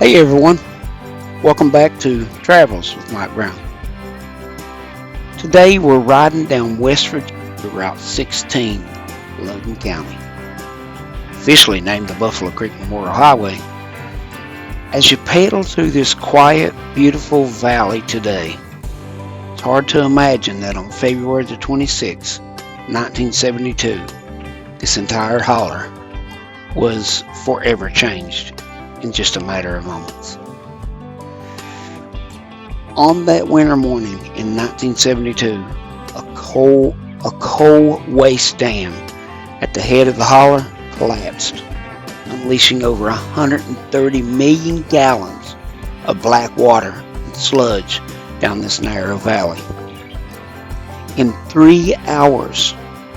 Hey everyone, welcome back to Travels with Mike Brown. Today we're riding down West Virginia Route 16, Logan County, officially named the Buffalo Creek Memorial Highway. As you pedal through this quiet, beautiful valley today, it's hard to imagine that on February the 26th, 1972, this entire holler was forever changed in just a matter of moments. On that winter morning in 1972, a coal waste dam at the head of the holler collapsed, unleashing over 130 million gallons of black water and sludge down this narrow valley. In 3 hours,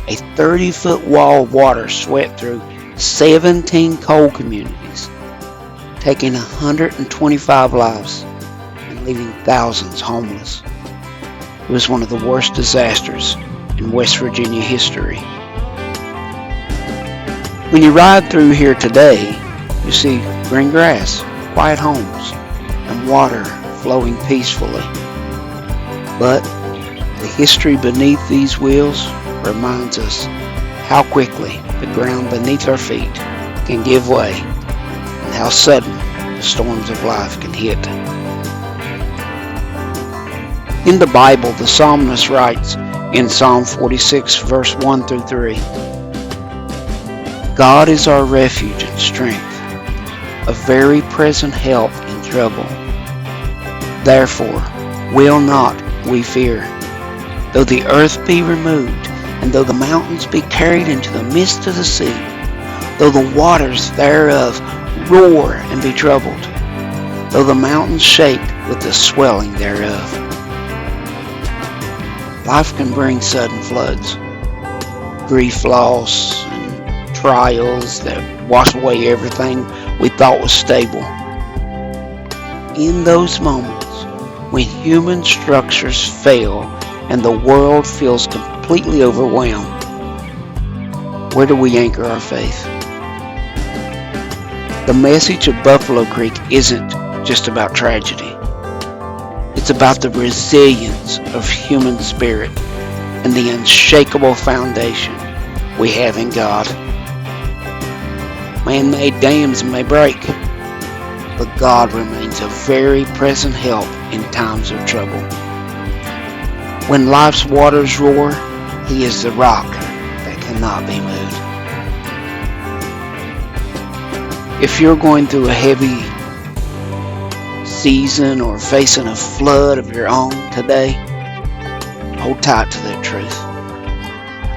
a 30-foot wall of water swept through 17 coal communities, taking 125 lives and leaving thousands homeless. It was one of the worst disasters in West Virginia history. When you ride through here today, you see green grass, quiet homes, and water flowing peacefully. But the history beneath these wheels reminds us how quickly the ground beneath our feet can give way and how sudden the storms of life can hit. In the Bible, the psalmist writes in Psalm 46, verse 1 through 3, God is our refuge and strength, a very present help in trouble. Therefore, will not we fear, though the earth be removed, and though the mountains be carried into the midst of the sea, though the waters thereof roar and be troubled, though the mountains shake with the swelling thereof. Life can bring sudden floods, grief, loss, and trials that wash away everything we thought was stable. In those moments, when human structures fail and the world feels completely overwhelmed, where do we anchor our faith? The message of Buffalo Creek isn't just about tragedy. It's about the resilience of human spirit and the unshakable foundation we have in God. Man-made dams may break, but God remains a very present help in times of trouble. When life's waters roar, He is the rock that cannot be moved. If you're going through a heavy season or facing a flood of your own today, hold tight to that truth.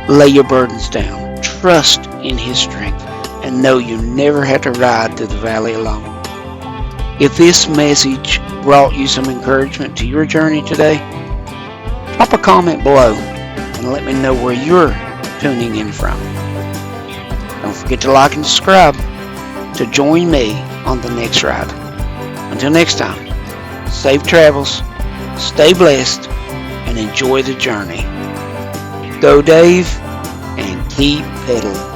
Lay your burdens down, trust in His strength, and know you never have to ride through the valley alone. If this message brought you some encouragement to your journey today, drop a comment below and let me know where you're tuning in from. Don't forget to like and subscribe to join me on the next ride. Until next time, safe travels, stay blessed, and enjoy the journey. Go Dave, and keep pedaling.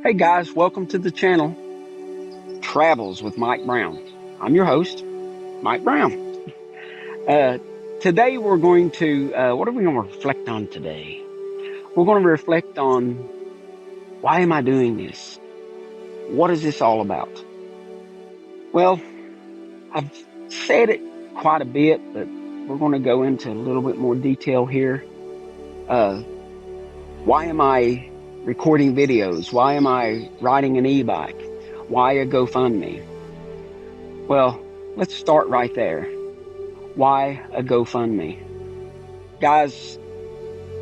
Hey guys, welcome to the channel, Travels with Mike Brown. I'm your host, Mike Brown. Today we're going to, what are we going to reflect on today? We're going to reflect on, why am I doing this? What is this all about? Well, I've said it quite a bit, but we're going to go into a little bit more detail here. Why am I recording videos? Why am I riding an e-bike? Why a GoFundMe? Well, let's start right there. Why a GoFundMe? Guys,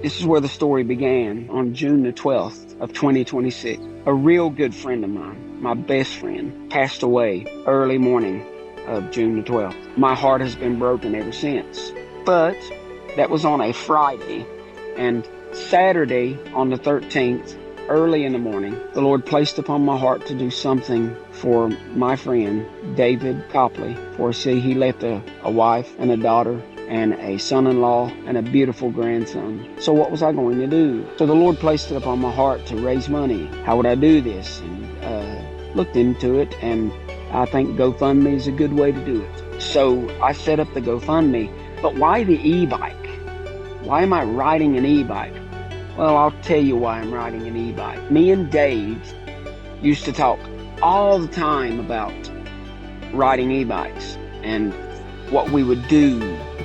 this is where the story began on June the 12th of 2026. A real good friend of mine, my best friend, passed away early morning of June the 12th. My heart has been broken ever since. But that was on a Friday, and Saturday on the 13th, early in the morning, the Lord placed upon my heart to do something for my friend, David Copley. For see, he left a wife and a daughter and a son-in-law and a beautiful grandson. So what was I going to do? So the Lord placed it upon my heart to raise money. How would I do this? And looked into it, and I think GoFundMe is a good way to do it. So I set up the GoFundMe. But why the e-bike? Why am I riding an e-bike? Well, I'll tell you why I'm riding an e-bike. Me and Dave used to talk all the time about riding e-bikes and what we would do,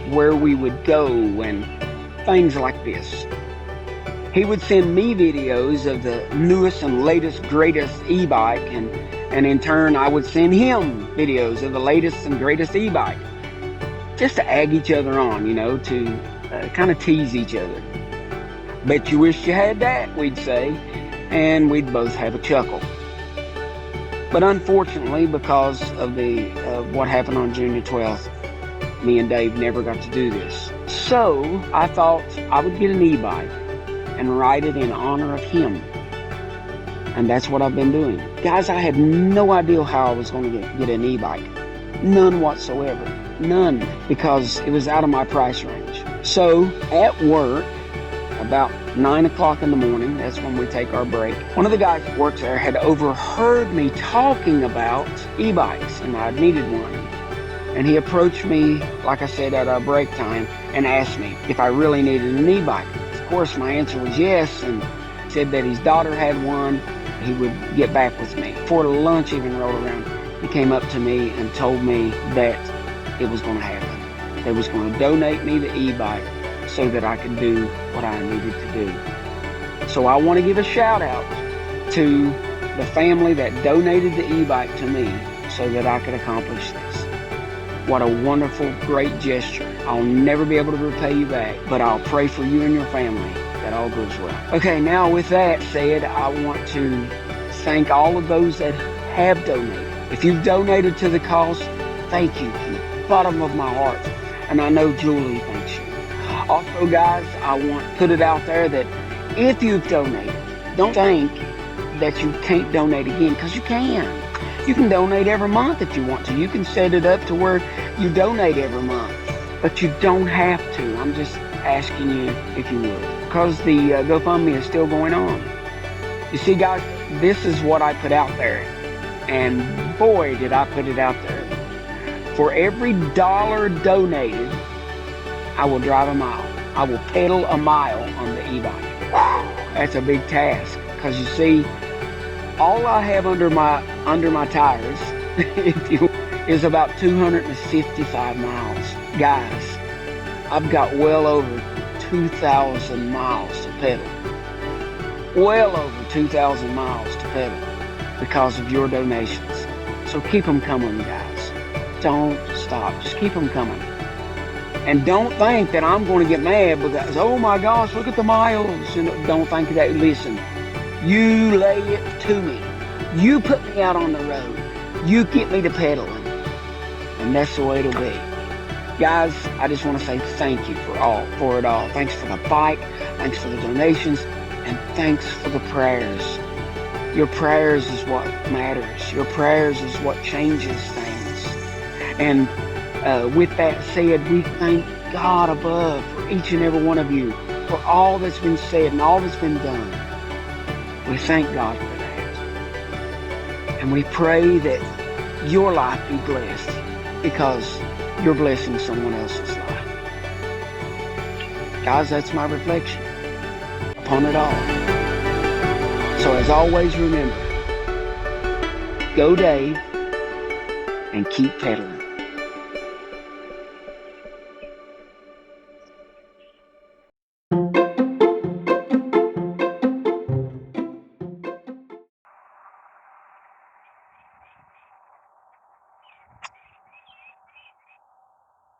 where we would go, and things like this. He would send me videos of the newest and latest, greatest e-bike, and in turn, I would send him videos of the latest and greatest e-bike. Just to egg each other on, you know, to kind of tease each other. Bet you wish you had that, we'd say, and we'd both have a chuckle. But unfortunately, because of what happened on June the 12th, me and Dave never got to do this. So I thought I would get an e-bike and ride it in honor of him. And that's what I've been doing. Guys, I had no idea how I was going to get an e-bike. None whatsoever. None. Because it was out of my price range. So at work, about 9 o'clock in the morning, that's when we take our break, one of the guys that works there had overheard me talking about e-bikes, and I needed one. And he approached me, like I said, at our break time, and asked me if I really needed an e-bike. Of course, my answer was yes, and said that his daughter had one. He would get back with me. Before lunch even rolled around, he came up to me and told me that it was going to happen. They was going to donate me the e-bike so that I could do what I needed to do. So I want to give a shout out to the family that donated the e-bike to me so that I could accomplish this. What a wonderful, great gesture. I'll never be able to repay you back, but I'll pray for you and your family that all goes well. Okay, now with that said, I want to thank all of those that have donated. If you've donated to the cause, thank you from the bottom of my heart. And I know Julie thanks you. Also, guys, I want to put it out there that if you've donated, don't think that you can't donate again, because you can. You can donate every month if you want to. You can set it up to where you donate every month, but you don't have to. I'm just asking you if you would, because the GoFundMe is still going on. You see, guys, this is what I put out there, and boy, did I put it out there. For every dollar donated, I will drive a mile. I will pedal a mile on the e-bike. That's a big task, because you see, all I have under my tires, is about 255 miles. Guys, I've got well over 2,000 miles to pedal. Well over 2,000 miles to pedal because of your donations. So keep them coming, guys. Don't stop. Just keep them coming. And don't think that I'm going to get mad because, oh my gosh, look at the miles. And don't think that. Listen, you lay it to me. You put me out on the road. You get me to pedaling. And that's the way it'll be. Guys, I just want to say thank you for it all. Thanks for the bike. Thanks for the donations. And thanks for the prayers. Your prayers is what matters. Your prayers is what changes things. And with that said, we thank God above for each and every one of you, for all that's been said and all that's been done. We thank God for that. And we pray that your life be blessed because you're blessing someone else's life. Guys, that's my reflection upon it all. So as always, remember, go Dave and keep pedaling.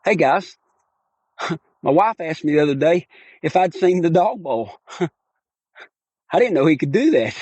Hey guys, my wife asked me the other day if I'd seen the dog bowl. I didn't know he could do that.